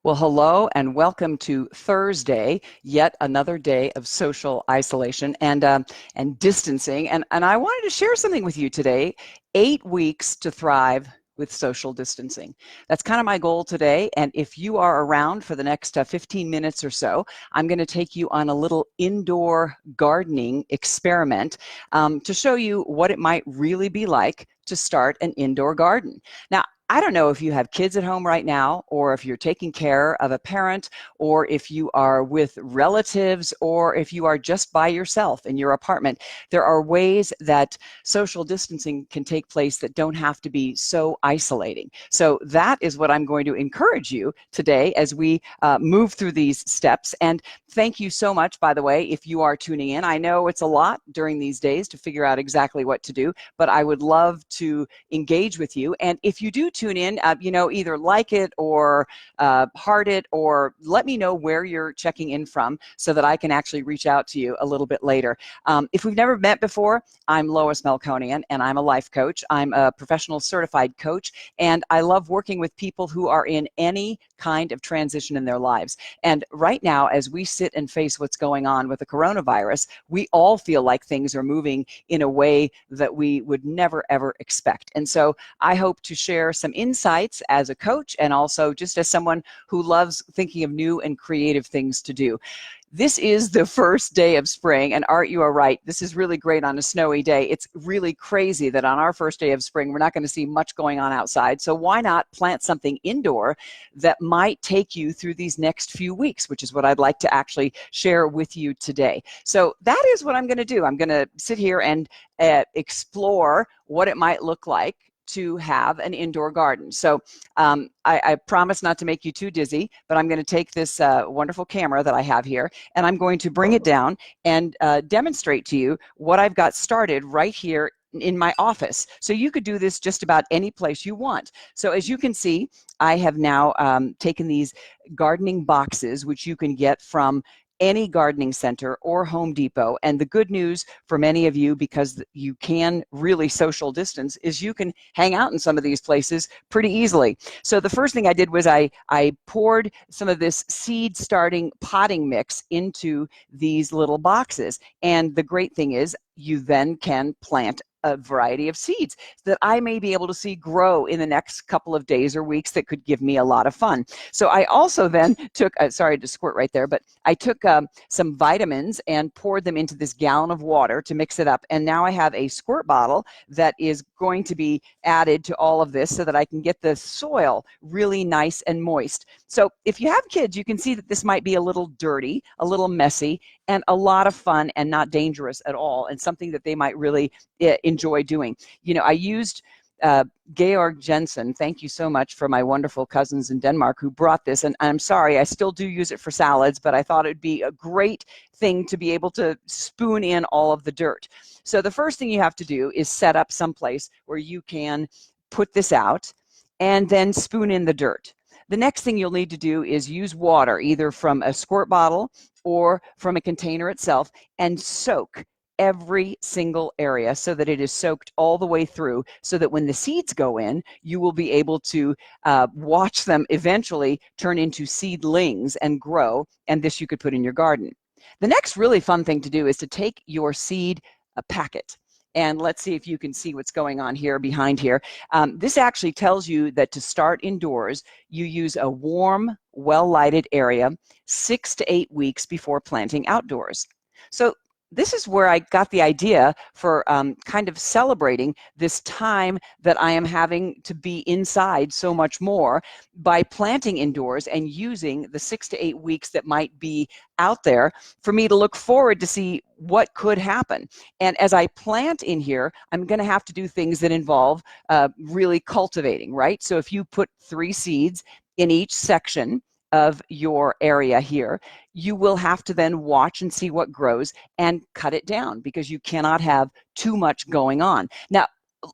Well, hello and welcome to Thursday, yet another day of social isolation and distancing. And I wanted to share something with you today. 8 weeks to thrive with social distancing. That's kind of my goal today. And if you are around for the next 15 minutes or so, I'm going to take you on a little indoor gardening experiment to show you what it might really be like to start an indoor garden. Now, I don't know if you have kids at home right now, or if you're taking care of a parent, or if you are with relatives, or if you are just by yourself in your apartment. There are ways that social distancing can take place that don't have to be so isolating. So that is what I'm going to encourage you today as we move through these steps. And thank you so much, by the way, if you are tuning in. I know it's a lot during these days to figure out exactly what to do, but I would love to engage with you. And if you do tune in, either like it or heart it, or let me know where you're checking in from so that I can actually reach out to you a little bit later. If we've never met before, I'm Lois Melkonian, and I'm a life coach. I'm a professional certified coach, and I love working with people who are in any kind of transition in their lives. And right now, as we sit and face what's going on with the coronavirus, we all feel like things are moving in a way that we would never, ever expect. And so I hope to share some insights as a coach, and also just as someone who loves thinking of new and creative things to do. This is the first day of spring, and Art, you are right. This is really great on a snowy day. It's really crazy that on our first day of spring, we're not going to see much going on outside. So why not plant something indoor that might take you through these next few weeks, which is what I'd like to actually share with you today. So that is what I'm going to do. I'm going to sit here and explore what it might look like to have an indoor garden. So I promise not to make you too dizzy, but I'm going to take this wonderful camera that I have here, and I'm going to bring it down and demonstrate to you what I've got started right here in my office. So you could do this just about any place you want. So as you can see, I have now taken these gardening boxes, which you can get from any gardening center or Home Depot. And the good news for many of you, because you can really social distance, is you can hang out in some of these places pretty easily. So the first thing I did was I poured some of this seed starting potting mix into these little boxes. And the great thing is you then can plant a variety of seeds that I may be able to see grow in the next couple of days or weeks that could give me a lot of fun. So I also then took, sorry to squirt right there, but I took some vitamins and poured them into this gallon of water to mix it up. And now I have a squirt bottle that is going to be added to all of this so that I can get the soil really nice and moist. So if you have kids, you can see that this might be a little dirty, a little messy, and a lot of fun and not dangerous at all, and something that they might really enjoy doing. You know, I used Georg Jensen. Thank you so much for my wonderful cousins in Denmark who brought this. And I'm sorry, I still do use it for salads, but I thought it'd be a great thing to be able to spoon in all of the dirt. So the first thing you have to do is set up someplace where you can put this out and then spoon in the dirt. The next thing you'll need to do is use water, either from a squirt bottle or from a container itself, and soak every single area so that it is soaked all the way through, so that when the seeds go in, you will be able to watch them eventually turn into seedlings and grow, and this you could put in your garden. The next really fun thing to do is to take your seed packet. And let's see if you can see what's going on here behind here. This actually tells you that to start indoors, you use a warm, well-lighted area 6 to 8 weeks before planting outdoors. So this is where I got the idea for kind of celebrating this time that I am having to be inside so much more by planting indoors and using the 6 to 8 weeks that might be out there for me to look forward to see what could happen. And as I plant in here, I'm going to have to do things that involve really cultivating, right? So if you put 3 seeds in each section of your area here, you will have to then watch and see what grows and cut it down, because you cannot have too much going on. Now,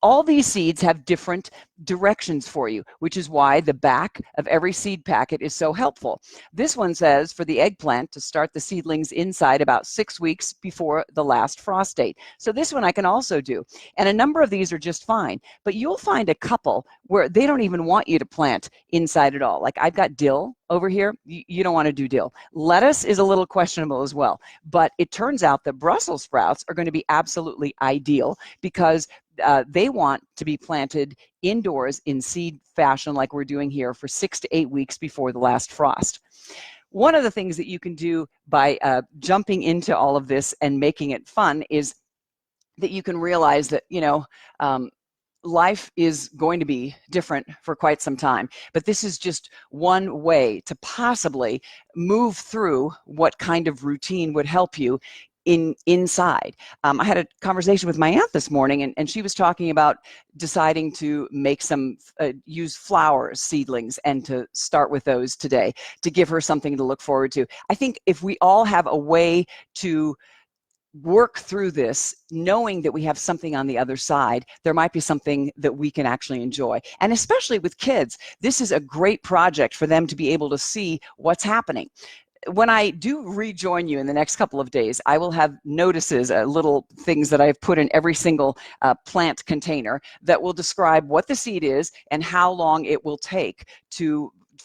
all these seeds have different directions for you, which is why the back of every seed packet is so helpful. This one says for the eggplant to start the seedlings inside about 6 weeks before the last frost date. So this one I can also do. And a number of these are just fine, but you'll find a couple where they don't even want you to plant inside at all. Like I've got dill over here. You don't want to do dill. Lettuce is a little questionable as well, but it turns out that Brussels sprouts are going to be absolutely ideal because they want to be planted indoors in seed fashion like we're doing here for 6 to 8 weeks before the last frost. One of the things that you can do by jumping into all of this and making it fun is that you can realize that, life is going to be different for quite some time, but this is just one way to possibly move through what kind of routine would help you inside. I had a conversation with my aunt this morning, and she was talking about deciding to make some, use flowers, seedlings, and to start with those today to give her something to look forward to. I think if we all have a way to work through this, knowing that we have something on the other side, there might be something that we can actually enjoy. And especially with kids, this is a great project for them to be able to see what's happening. When I do rejoin you in the next couple of days, I will have notices, little things that I've put in every single plant container that will describe what the seed is and how long it will take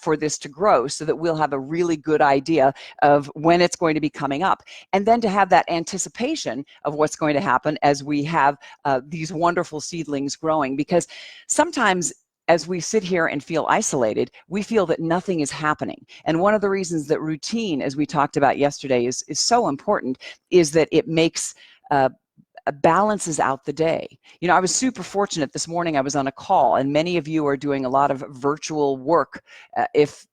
for this to grow, so that we'll have a really good idea of when it's going to be coming up. And then to have that anticipation of what's going to happen as we have these wonderful seedlings growing. Because sometimes as we sit here and feel isolated, we feel that nothing is happening. And one of the reasons that routine, as we talked about yesterday, is so important is that it makes balances out the day. I was super fortunate this morning. I was on a call, and many of you are doing a lot of virtual work, if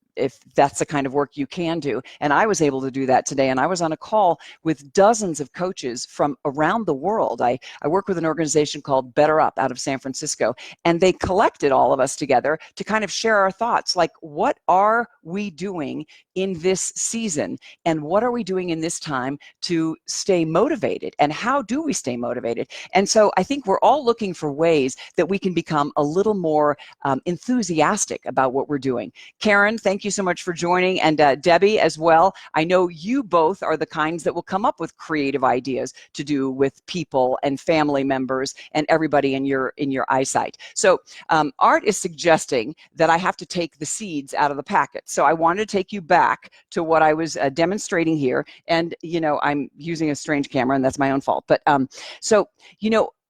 that's the kind of work you can do. And I was able to do that today. And I was on a call with dozens of coaches from around the world. I work with an organization called Better Up out of San Francisco, and they collected all of us together to kind of share our thoughts, like what are we doing in this season, and what are we doing in this time to stay motivated, and how do we stay motivated? And so I think we're all looking for ways that we can become a little more enthusiastic about what we're doing. Karen, thank you so much for joining, and Debbie as well. I know you both are the kinds that will come up with creative ideas to do with people and family members and everybody in your eyesight. So Art is suggesting that I have to take the seeds out of the packet. So I wanted to take you back to what I was demonstrating here. And, I'm using a strange camera, and that's my own fault. But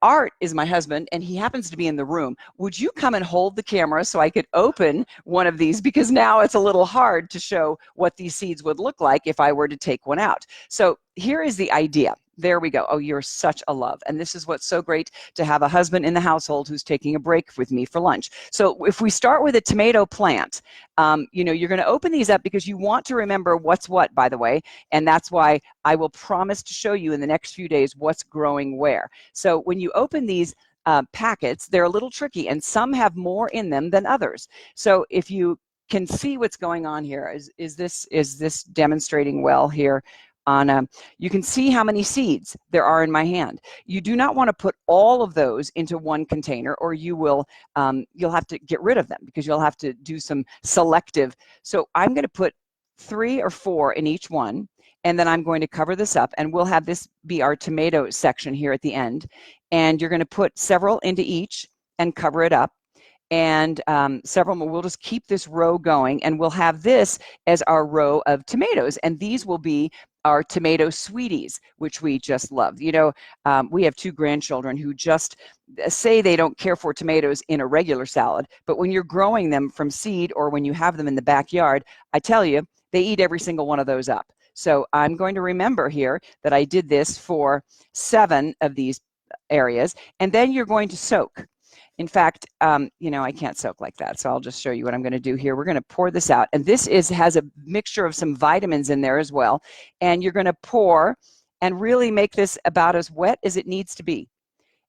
Art is my husband, and he happens to be in the room. Would you come and hold the camera so I could open one of these? Because now it's a little hard to show what these seeds would look like if I were to take one out. So here is the idea. There we go. Oh, you're such a love. And this is what's so great, to have a husband in the household who's taking a break with me for lunch. So if we start with a tomato plant, you're going to open these up because you want to remember what's what, by the way. And that's why I will promise to show you in the next few days what's growing where. So when you open these packets, they're a little tricky, and some have more in them than others. So if you can see what's going on here, is this demonstrating well here? You can see how many seeds there are in my hand. You do not want to put all of those into one container, or you'll have to get rid of them, because you'll have to do some selective. So I'm going to put 3 or 4 in each one, and then I'm going to cover this up, and we'll have this be our tomato section here at the end. And you're going to put several into each and cover it up. And several more. We'll just keep this row going, and we'll have this as our row of tomatoes. And these will be our tomato sweeties, which we just love. We have 2 grandchildren who just say they don't care for tomatoes in a regular salad, but when you're growing them from seed, or when you have them in the backyard, I tell you, they eat every single one of those up. So I'm going to remember here that I did this for 7 of these areas, and then you're going to soak. In fact, I can't soak like that, so I'll just show you what I'm going to do here. We're going to pour this out, and this has a mixture of some vitamins in there as well. And you're going to pour and really make this about as wet as it needs to be.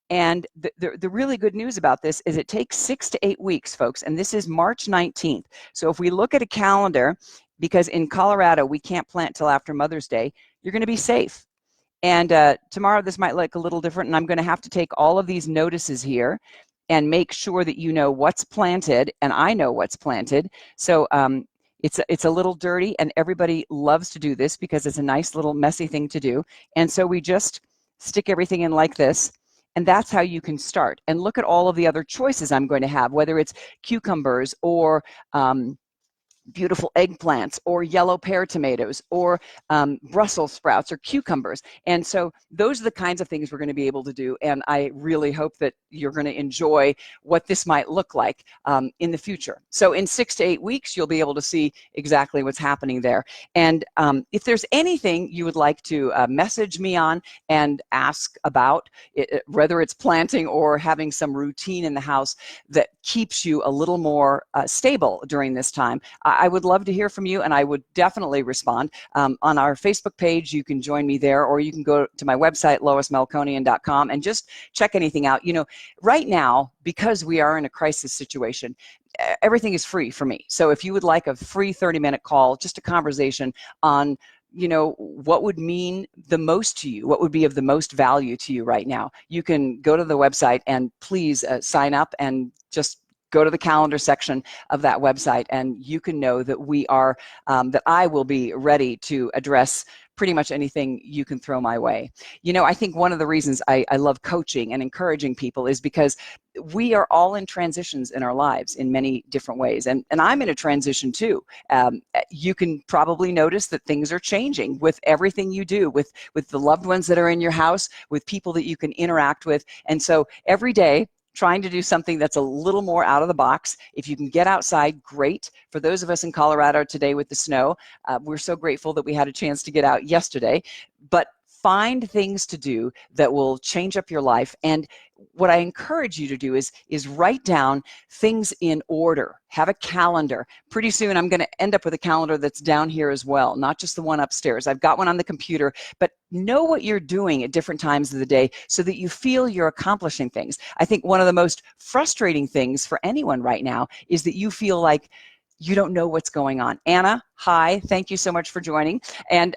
And the really good news about this is it takes 6 to 8 weeks, folks, and this is March 19th. So if we look at a calendar, because in Colorado we can't plant till after Mother's Day, you're going to be safe. And tomorrow this might look a little different, and I'm going to have to take all of these notices here and make sure that you know what's planted, and I know what's planted. So it's a little dirty, and everybody loves to do this because it's a nice little messy thing to do. And so we just stick everything in like this, and that's how you can start. And look at all of the other choices I'm going to have, whether it's cucumbers or beautiful eggplants or yellow pear tomatoes or Brussels sprouts or cucumbers. And so those are the kinds of things we're going to be able to do. And I really hope that you're going to enjoy what this might look like in the future. So in 6 to 8 weeks, you'll be able to see exactly what's happening there. And if there's anything you would like to message me on and ask about, whether it's planting or having some routine in the house that keeps you a little more stable during this time, I would love to hear from you, and I would definitely respond. On our Facebook page, you can join me there, or you can go to my website, loismelkonian.com, and just check anything out. You know, right now, because we are in a crisis situation, everything is free for me. So if you would like a free 30-minute call, just a conversation on, you know, what would mean the most to you, what would be of the most value to you right now, you can go to the website and please sign up and just go to the calendar section of that website, and you can know that we are, that I will be ready to address pretty much anything you can throw my way. You know, I think one of the reasons I love coaching and encouraging people is because we are all in transitions in our lives in many different ways. And I'm in a transition too. You can probably notice that things are changing with everything you do, with the loved ones that are in your house, with people that you can interact with. And so every day, trying to do something that's a little more out of the box. If you can get outside, great. For those of us in Colorado today with the snow, we're so grateful that we had a chance to get out yesterday. But find things to do that will change up your life. And what I encourage you to do is write down things in order. Have a calendar. Pretty soon I'm going to end up with a calendar that's down here as well, not just the one upstairs. I've got one on the computer, but know what you're doing at different times of the day so that you feel you're accomplishing things. I think one of the most frustrating things for anyone right now is that you feel like you don't know what's going on. Anna, hi, thank you so much for joining. And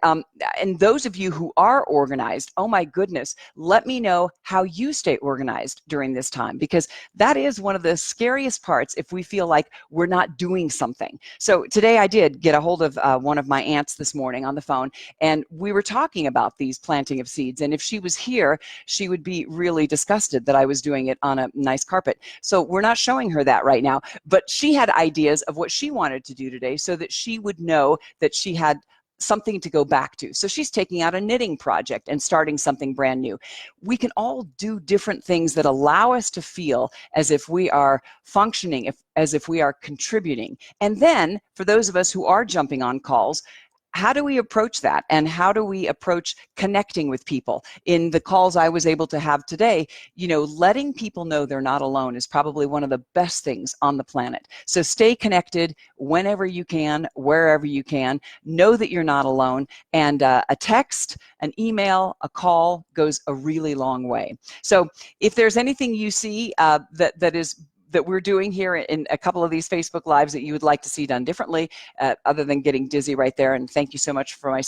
those of you who are organized, oh my goodness, let me know how you stay organized during this time, because that is one of the scariest parts if we feel like we're not doing something. So today I did get a hold of one of my aunts this morning on the phone, and we were talking about these planting of seeds. And if she was here, she would be really disgusted that I was doing it on a nice carpet. So we're not showing her that right now, but she had ideas of what she wanted to do today so that she would know that she had something to go back to. So she's taking out a knitting project and starting something brand new. We can all do different things that allow us to feel as if we are functioning, as if we are contributing. And then for those of us who are jumping on calls, how do we approach that? And how do we approach connecting with people? In the calls I was able to have today, you know, letting people know they're not alone is probably one of the best things on the planet. So stay connected whenever you can, wherever you can. Know that you're not alone. And a text, an email, a call goes a really long way. So if there's anything you see that we're doing here in a couple of these Facebook Lives that you would like to see done differently, other than getting dizzy right there. And thank you so much for my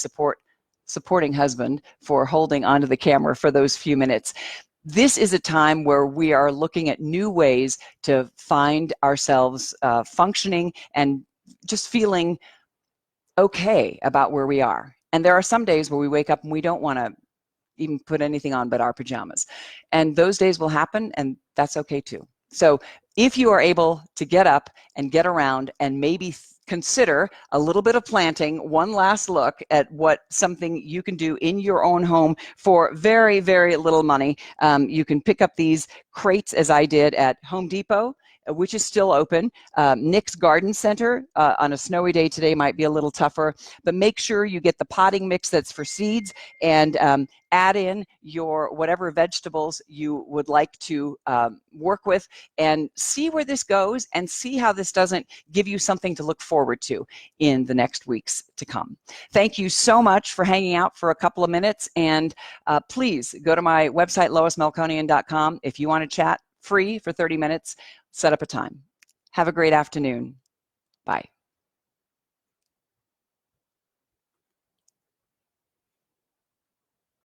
supporting husband for holding onto the camera for those few minutes. This is a time where we are looking at new ways to find ourselves functioning and just feeling okay about where we are. And there are some days where we wake up and we don't want to even put anything on but our pajamas. And those days will happen, and that's okay too. So if you are able to get up and get around and maybe consider a little bit of planting, one last look at what something you can do in your own home for very, very little money. You can pick up these crates as I did at Home Depot, which is still open. Nick's Garden Center on a snowy day today might be a little tougher, but make sure you get the potting mix that's for seeds, and add in your whatever vegetables you would like to work with, and see where this goes, and see how this doesn't give you something to look forward to in the next weeks to come. Thank you so much for hanging out for a couple of minutes, and please go to my website, loismelkonian.com. If you want to chat free for 30 minutes, set up a time. Have a great afternoon. Bye.